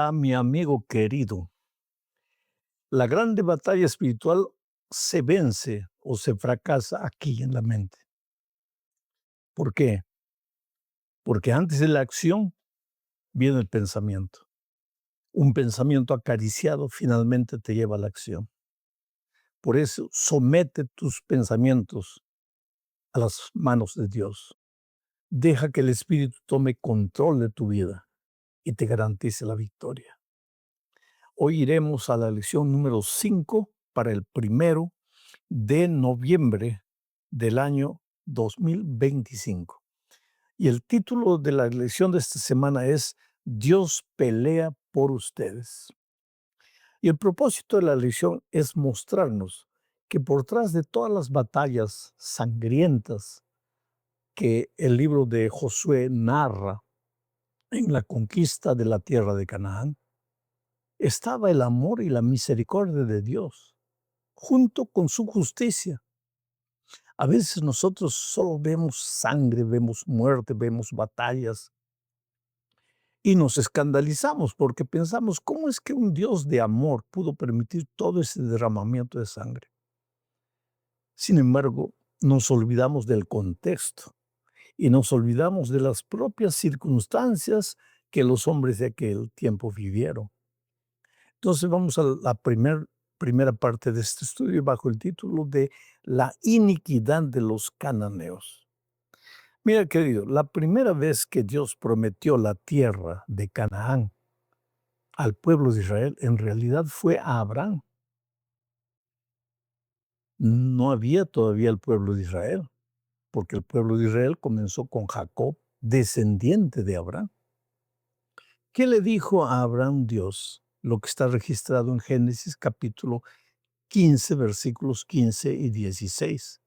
Hola, mi amigo querido. La grande batalla espiritual se vence o se fracasa aquí en la mente. ¿Por qué? Porque antes de la acción viene el pensamiento. Un pensamiento acariciado finalmente te lleva a la acción. Por eso, somete tus pensamientos a las manos de Dios. Deja que el Espíritu tome control de tu vida y te garantice la victoria. Hoy iremos a la lección número 5 para el 1 de noviembre del año 2025. Y el título de la lección de esta semana es Dios pelea por ustedes. Y el propósito de la lección es mostrarnos que por detrás de todas las batallas sangrientas que el libro de Josué narra en la conquista de la tierra de Canaán, estaba el amor y la misericordia de Dios, junto con su justicia. A veces nosotros solo vemos sangre, vemos muerte, vemos batallas y nos escandalizamos porque pensamos, ¿cómo es que un Dios de amor pudo permitir todo ese derramamiento de sangre? Sin embargo, nos olvidamos del contexto y nos olvidamos de las propias circunstancias que los hombres de aquel tiempo vivieron. Entonces vamos a la primera parte de este estudio bajo el título de La iniquidad de los cananeos. Mira, querido, la primera vez que Dios prometió la tierra de Canaán al pueblo de Israel, en realidad fue a Abraham. No había todavía el pueblo de Israel, porque el pueblo de Israel comenzó con Jacob, descendiente de Abraham. ¿Qué le dijo a Abraham Dios? Lo que está registrado en Génesis capítulo 15, versículos 15 y 16.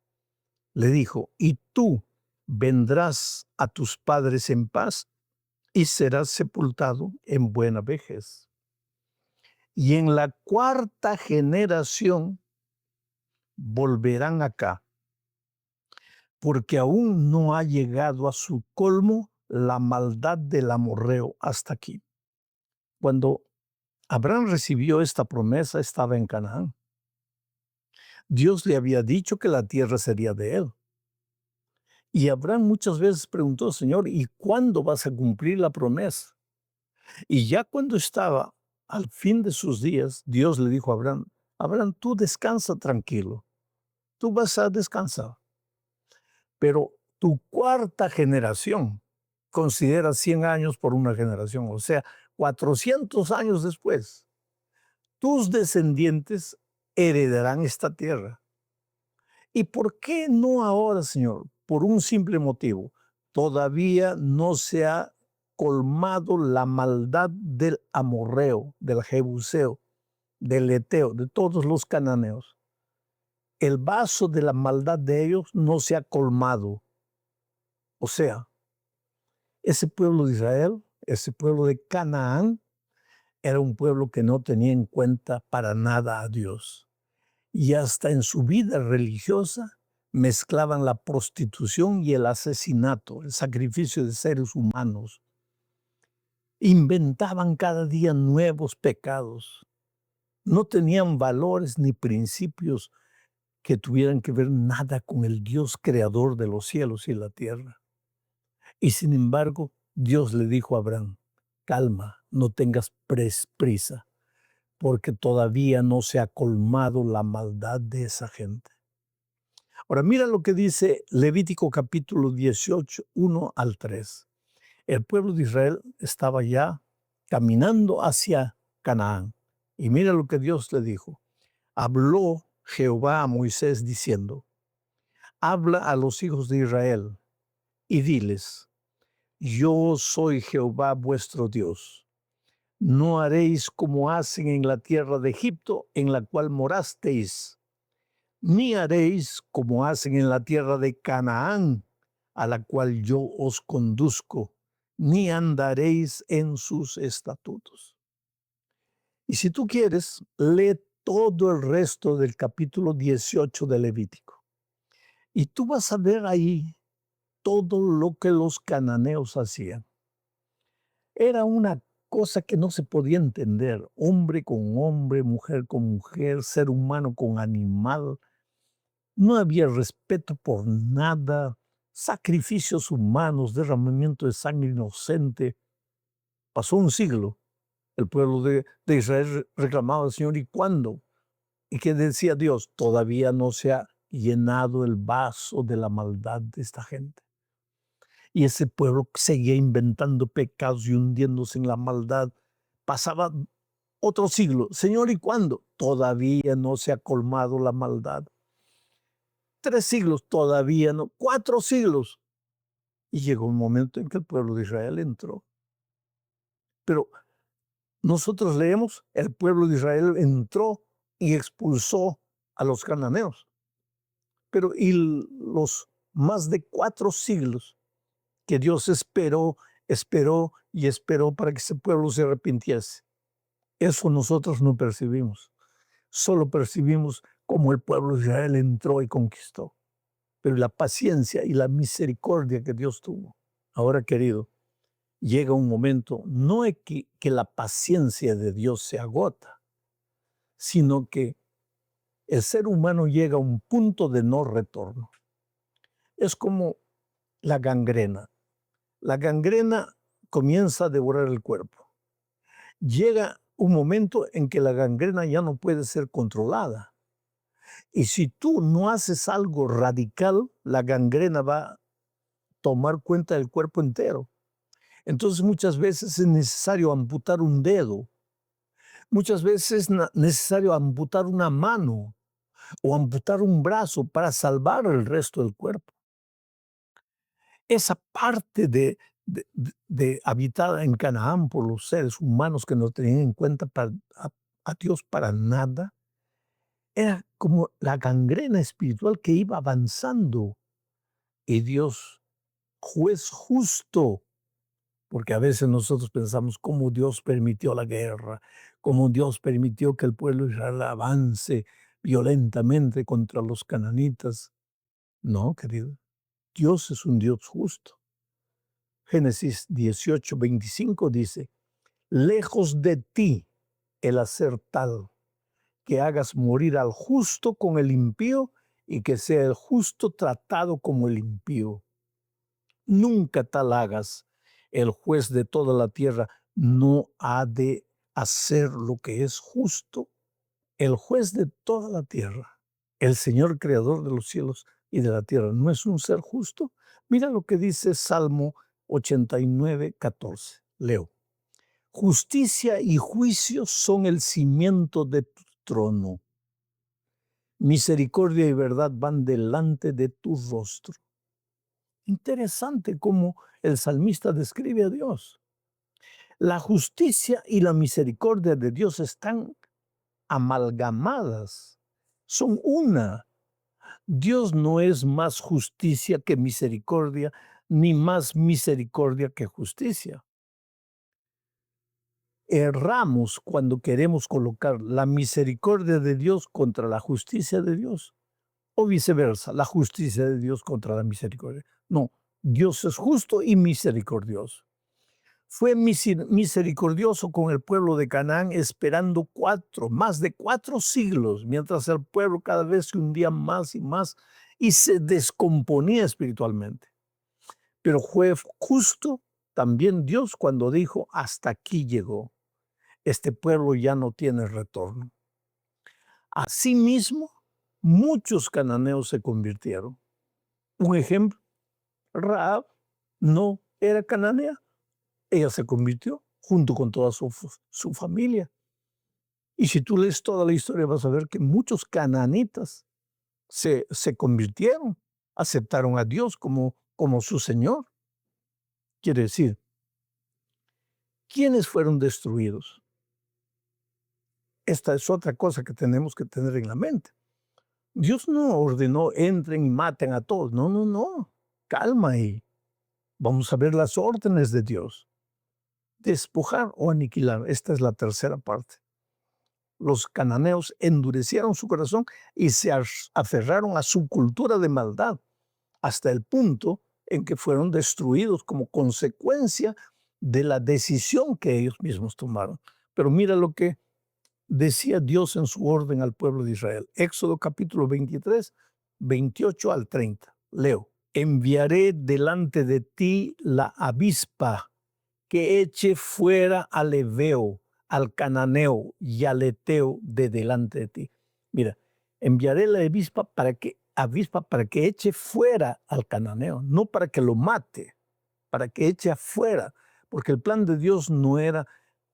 Le dijo, y tú vendrás a tus padres en paz y serás sepultado en buena vejez. Y en la cuarta generación volverán acá, porque aún no ha llegado a su colmo la maldad del amorreo hasta aquí. Cuando Abraham recibió esta promesa, estaba en Canaán. Dios le había dicho que la tierra sería de él. Y Abraham muchas veces preguntó, Señor, ¿y cuándo vas a cumplir la promesa? Y ya cuando estaba al fin de sus días, Dios le dijo a Abraham, Abraham, tú descansa tranquilo, tú vas a descansar. Pero tu cuarta generación considera 100 años por una generación, o sea, 400 años después, tus descendientes heredarán esta tierra. ¿Y por qué no ahora, Señor? Por un simple motivo. Todavía no se ha colmado la maldad del amorreo, del jebuseo, del eteo, de todos los cananeos. El vaso de la maldad de ellos no se ha colmado. O sea, ese pueblo de Israel, ese pueblo de Canaán, era un pueblo que no tenía en cuenta para nada a Dios. Y hasta en su vida religiosa mezclaban la prostitución y el asesinato, el sacrificio de seres humanos. Inventaban cada día nuevos pecados. No tenían valores ni principios que tuvieran que ver nada con el Dios creador de los cielos y la tierra. Y sin embargo, Dios le dijo a Abraham, calma, no tengas prisa, porque todavía no se ha colmado la maldad de esa gente. Ahora mira lo que dice Levítico capítulo 18, 1 al 3. El pueblo de Israel estaba ya caminando hacia Canaán. Y mira lo que Dios le dijo. Habló Jehová a Moisés diciendo, habla a los hijos de Israel y diles, yo soy Jehová vuestro Dios. No haréis como hacen en la tierra de Egipto, en la cual morasteis, ni haréis como hacen en la tierra de Canaán, a la cual yo os conduzco, ni andaréis en sus estatutos. Y si tú quieres, lee todo el resto del capítulo 18 de Levítico. Y tú vas a ver ahí todo lo que los cananeos hacían. Era una cosa que no se podía entender, hombre con hombre, mujer con mujer, ser humano con animal. No había respeto por nada, sacrificios humanos, derramamiento de sangre inocente. Pasó un siglo. El pueblo de Israel reclamaba al Señor, ¿y cuándo? ¿Y qué decía Dios? Todavía no se ha llenado el vaso de la maldad de esta gente. Y ese pueblo seguía inventando pecados y hundiéndose en la maldad. Pasaba otro siglo. Señor, ¿y cuándo? Todavía no se ha colmado la maldad. 3 siglos, todavía no. 4 siglos. Y llegó un momento en que el pueblo de Israel entró. Pero nosotros leemos, el pueblo de Israel entró y expulsó a los cananeos. Pero y los más de 4 siglos que Dios esperó, esperó y esperó para que ese pueblo se arrepintiese. Eso nosotros no percibimos. Solo percibimos cómo el pueblo de Israel entró y conquistó. Pero la paciencia y la misericordia que Dios tuvo. Ahora, querido, llega un momento, no es que la paciencia de Dios se agota, sino que el ser humano llega a un punto de no retorno. Es como la gangrena. La gangrena comienza a devorar el cuerpo. Llega un momento en que la gangrena ya no puede ser controlada. Y si tú no haces algo radical, la gangrena va a tomar cuenta del cuerpo entero. Entonces muchas veces es necesario amputar un dedo, muchas veces es necesario amputar una mano o amputar un brazo para salvar el resto del cuerpo. Esa parte de habitada en Canaán por los seres humanos que no tenían en cuenta a Dios para nada, era como la gangrena espiritual que iba avanzando. Y Dios, juez justo, porque a veces nosotros pensamos cómo Dios permitió la guerra, cómo Dios permitió que el pueblo de Israel avance violentamente contra los cananitas. No, querido, Dios es un Dios justo. Génesis 18:25 dice, lejos de ti el hacer tal, que hagas morir al justo con el impío y que sea el justo tratado como el impío. Nunca tal hagas. El juez de toda la tierra no ha de hacer lo que es justo. El juez de toda la tierra, el Señor creador de los cielos y de la tierra, ¿no es un ser justo? Mira lo que dice Salmo 89:14. Leo. Justicia y juicio son el cimiento de tu trono. Misericordia y verdad van delante de tu rostro. Interesante cómo el salmista describe a Dios. La justicia y la misericordia de Dios están amalgamadas, son una. Dios no es más justicia que misericordia, ni más misericordia que justicia. Erramos cuando queremos colocar la misericordia de Dios contra la justicia de Dios, o viceversa, la justicia de Dios contra la misericordia. No, Dios es justo y misericordioso. Fue misericordioso con el pueblo de Canaán esperando más de 4 siglos, mientras el pueblo cada vez se hundía más y más y se descomponía espiritualmente. Pero fue justo también Dios cuando dijo, hasta aquí llegó. Este pueblo ya no tiene retorno. Asimismo, muchos cananeos se convirtieron. Un ejemplo, Rahab no era cananea. Ella se convirtió junto con toda su familia. Y si tú lees toda la historia vas a ver que muchos cananitas se convirtieron, aceptaron a Dios como su Señor. Quiere decir, ¿quiénes fueron destruidos? Esta es otra cosa que tenemos que tener en la mente. Dios no ordenó entren y maten a todos. No, no, no. Calma ahí. Vamos a ver las órdenes de Dios. Despojar o aniquilar. Esta es la tercera parte. Los cananeos endurecieron su corazón y se aferraron a su cultura de maldad hasta el punto en que fueron destruidos como consecuencia de la decisión que ellos mismos tomaron. Pero mira lo que decía Dios en su orden al pueblo de Israel. Éxodo capítulo 23, 28 al 30. Leo. Enviaré delante de ti la avispa que eche fuera al heveo, al cananeo y al eteo de delante de ti. Mira, enviaré la avispa para que eche fuera al cananeo, no para que lo mate, para que eche afuera, porque el plan de Dios no era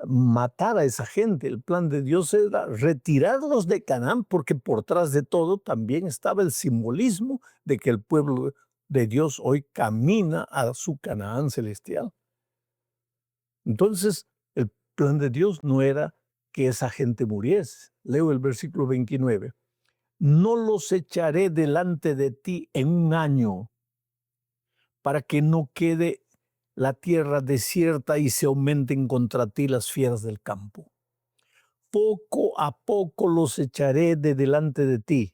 matar a esa gente, el plan de Dios era retirarlos de Canaán, porque por tras de todo también estaba el simbolismo de que el pueblo de Dios hoy camina a su Canaán celestial. Entonces, el plan de Dios no era que esa gente muriese. Leo el versículo 29. No los echaré delante de ti en un año, para que no quede la tierra desierta y se aumenten contra ti las fieras del campo. Poco a poco los echaré de delante de ti,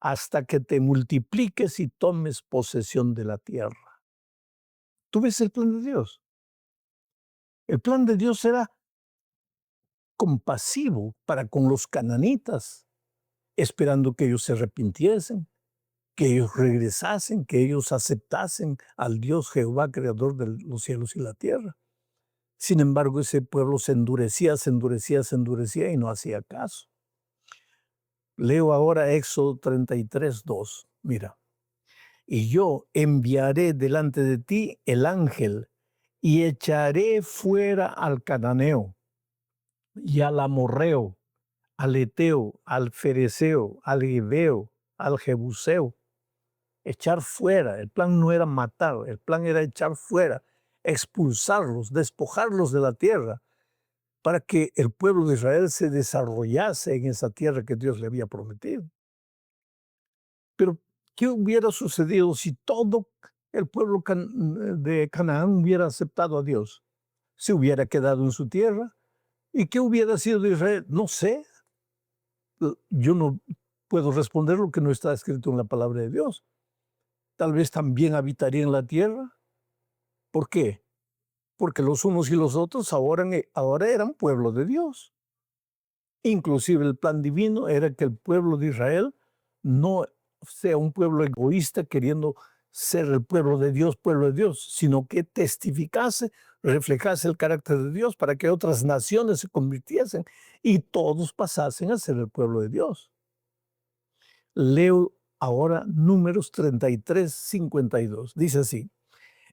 hasta que te multipliques y tomes posesión de la tierra. ¿Tú ves el plan de Dios? El plan de Dios era compasivo para con los cananitas, esperando que ellos se arrepintiesen, que ellos regresasen, que ellos aceptasen al Dios Jehová, creador de los cielos y la tierra. Sin embargo, ese pueblo se endurecía y no hacía caso. Leo ahora Éxodo 33, 2. Mira. Y yo enviaré delante de ti el ángel y echaré fuera al cananeo y al amorreo, al eteo, al fereceo, al hiveo, al jebuseo. Echar fuera. El plan no era matar, el plan era echar fuera, expulsarlos, despojarlos de la tierra, para que el pueblo de Israel se desarrollase en esa tierra que Dios le había prometido. Pero, ¿qué hubiera sucedido si todo el pueblo de Canaán hubiera aceptado a Dios? ¿Se hubiera quedado en su tierra? ¿Y qué hubiera sido de Israel? No sé. Yo no puedo responder lo que no está escrito en la palabra de Dios. Tal vez también habitaría en la tierra. ¿Por qué? Porque los unos y los otros ahora eran pueblo de Dios. Inclusive el plan divino era que el pueblo de Israel no sea un pueblo egoísta queriendo ser el pueblo de Dios, sino que testificase, reflejase el carácter de Dios para que otras naciones se convirtiesen y todos pasasen a ser el pueblo de Dios. Leo ahora Números 33, 52. Dice así: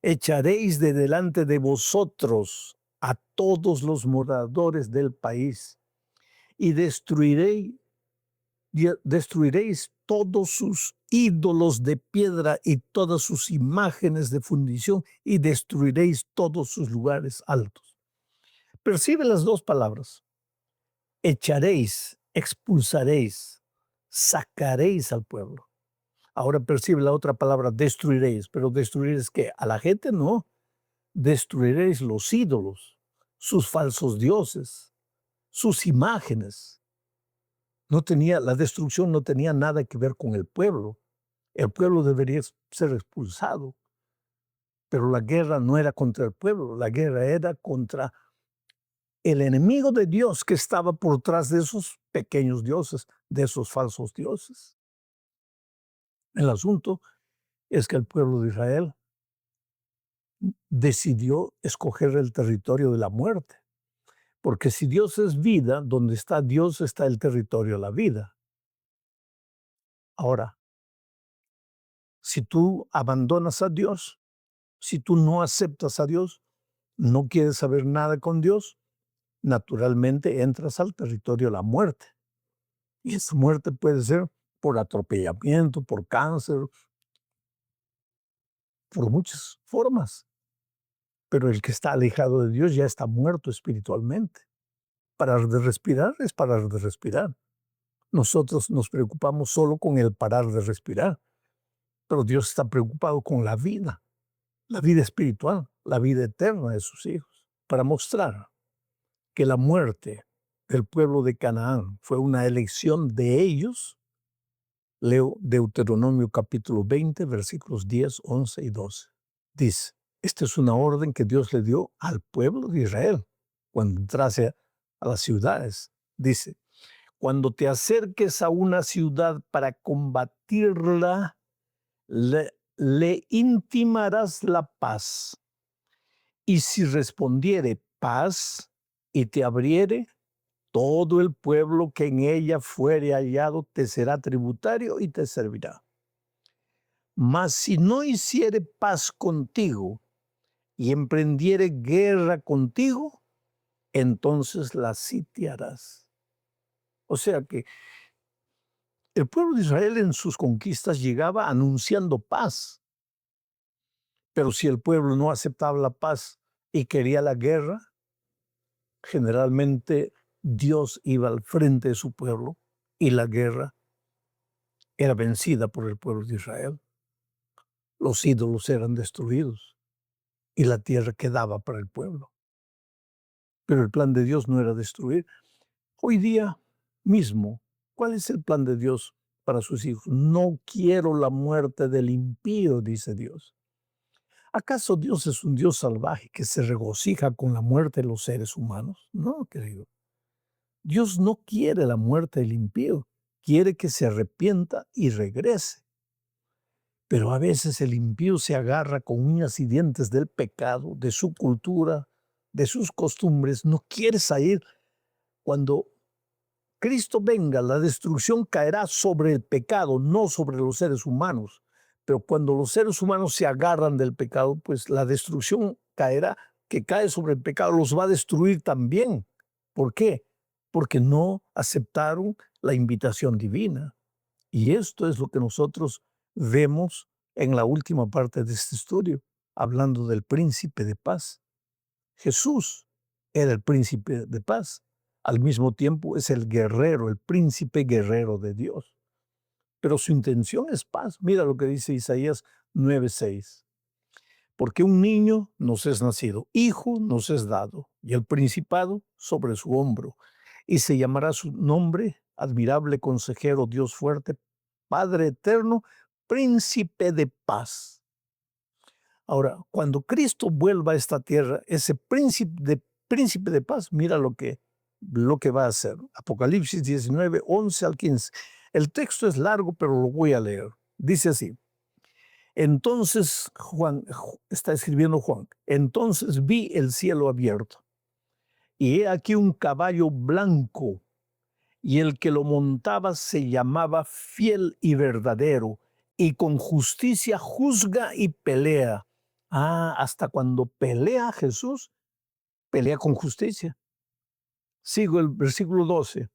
echaréis de delante de vosotros a todos los moradores del país y destruiréis todos sus ídolos de piedra y todas sus imágenes de fundición y destruiréis todos sus lugares altos. Percibe las dos palabras. Echaréis, expulsaréis, sacaréis al pueblo. Ahora percibe la otra palabra, destruiréis. Pero destruiréis ¿qué? A la gente no. Destruiréis los ídolos, sus falsos dioses, sus imágenes. La destrucción no tenía nada que ver con el pueblo. El pueblo debería ser expulsado. Pero la guerra no era contra el pueblo, la guerra era contra el enemigo de Dios que estaba por detrás de esos pequeños dioses, de esos falsos dioses. El asunto es que el pueblo de Israel decidió escoger el territorio de la muerte. Porque si Dios es vida, donde está Dios está el territorio de la vida. Ahora, si tú abandonas a Dios, si tú no aceptas a Dios, no quieres saber nada con Dios, naturalmente entras al territorio de la muerte. Y esa muerte puede ser por atropellamiento, por cáncer, por muchas formas. Pero el que está alejado de Dios ya está muerto espiritualmente. Parar de respirar es parar de respirar. Nosotros nos preocupamos solo con el parar de respirar, pero Dios está preocupado con la vida espiritual, la vida eterna de sus hijos, para mostrar que la muerte del pueblo de Canaán fue una elección de ellos. Leo Deuteronomio capítulo 20, versículos 10, 11 y 12. Dice: Esta es una orden que Dios le dio al pueblo de Israel cuando entrase a las ciudades. Dice, cuando te acerques a una ciudad para combatirla, le intimarás la paz. Y si respondiere paz y te abriere, todo el pueblo que en ella fuere hallado te será tributario y te servirá. Mas si no hiciere paz contigo y emprendiere guerra contigo, entonces la sitiarás. O sea que el pueblo de Israel en sus conquistas llegaba anunciando paz, pero si el pueblo no aceptaba la paz y quería la guerra, generalmente Dios iba al frente de su pueblo y la guerra era vencida por el pueblo de Israel. Los ídolos eran destruidos y la tierra quedaba para el pueblo. Pero el plan de Dios no era destruir. Hoy día mismo, ¿cuál es el plan de Dios para sus hijos? No quiero la muerte del impío, dice Dios. ¿Acaso Dios es un Dios salvaje que se regocija con la muerte de los seres humanos? No, querido. Dios no quiere la muerte del impío, quiere que se arrepienta y regrese. Pero a veces el impío se agarra con uñas y dientes del pecado, de su cultura, de sus costumbres, no quiere salir. Cuando Cristo venga, la destrucción caerá sobre el pecado, no sobre los seres humanos. Pero cuando los seres humanos se agarran del pecado, pues la destrucción caerá, que cae sobre el pecado, los va a destruir también. ¿Por qué? Porque no aceptaron la invitación divina. Y esto es lo que nosotros vemos en la última parte de este estudio, hablando del príncipe de paz. Jesús era el príncipe de paz. Al mismo tiempo es el guerrero, el príncipe guerrero de Dios. Pero su intención es paz. Mira lo que dice Isaías 9:6. Porque un niño nos es nacido, hijo nos es dado, y el principado sobre su hombro. Y se llamará su nombre, admirable consejero, Dios fuerte, Padre eterno, príncipe de paz. Ahora, cuando Cristo vuelva a esta tierra, ese príncipe de paz, mira lo que va a hacer. Apocalipsis 19, 11 al 15. El texto es largo, pero lo voy a leer. Dice así. Entonces, está escribiendo Juan, entonces vi el cielo abierto, y he aquí un caballo blanco, y el que lo montaba se llamaba Fiel y Verdadero, y con justicia juzga y pelea. Hasta cuando pelea Jesús, pelea con justicia. Sigo el versículo 12.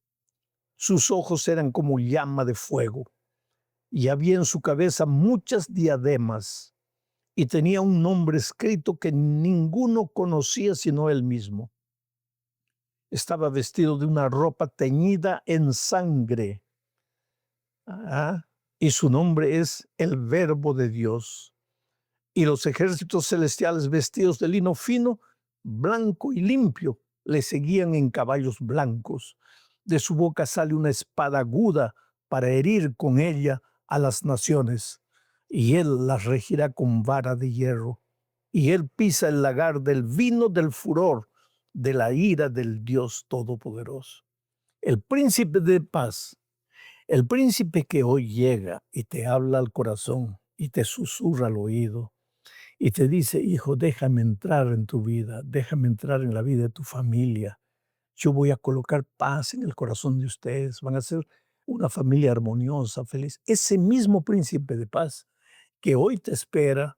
Sus ojos eran como llama de fuego, y había en su cabeza muchas diademas, y tenía un nombre escrito que ninguno conocía sino él mismo. Estaba vestido de una ropa teñida en sangre. Y su nombre es el Verbo de Dios. Y los ejércitos celestiales vestidos de lino fino, blanco y limpio, le seguían en caballos blancos. De su boca sale una espada aguda para herir con ella a las naciones, y él las regirá con vara de hierro. Y él pisa el lagar del vino del furor, de la ira del Dios Todopoderoso. El príncipe de paz, el príncipe que hoy llega y te habla al corazón y te susurra al oído y te dice, hijo, déjame entrar en tu vida, déjame entrar en la vida de tu familia. Yo voy a colocar paz en el corazón de ustedes, van a ser una familia armoniosa, feliz. Ese mismo príncipe de paz que hoy te espera,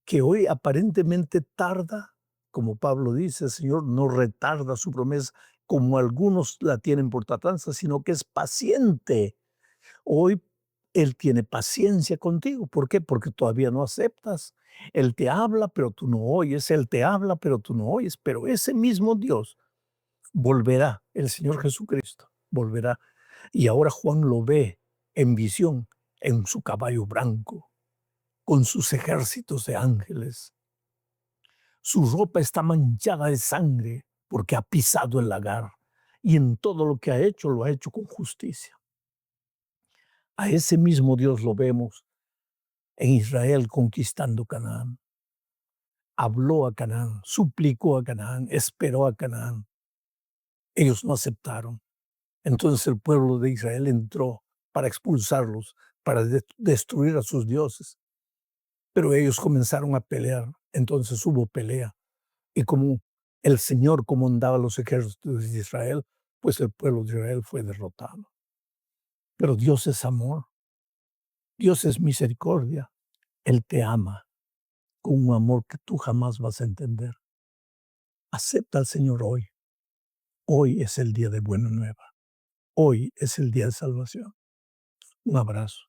que hoy aparentemente tarda, como Pablo dice, el Señor no retarda su promesa como algunos la tienen por tardanza, sino que es paciente. Hoy Él tiene paciencia contigo. ¿Por qué? Porque todavía no aceptas. Él te habla, pero tú no oyes. Él te habla, pero tú no oyes. Pero ese mismo Dios volverá, el Señor Jesucristo volverá. Y ahora Juan lo ve en visión, en su caballo blanco, con sus ejércitos de ángeles. Su ropa está manchada de sangre porque ha pisado el lagar. Y en todo lo que ha hecho, lo ha hecho con justicia. A ese mismo Dios lo vemos en Israel conquistando Canaán. habló a Canaán, suplicó a Canaán, esperó a Canaán. Ellos no aceptaron. Entonces el pueblo de Israel entró para expulsarlos, para destruir a sus dioses. Pero ellos comenzaron a pelear. Entonces hubo pelea. Y como el Señor comandaba los ejércitos de Israel, pues el pueblo de Israel fue derrotado. Pero Dios es amor. Dios es misericordia. Él te ama con un amor que tú jamás vas a entender. Acepta al Señor hoy. Hoy es el día de buena nueva. Hoy es el día de salvación. Un abrazo.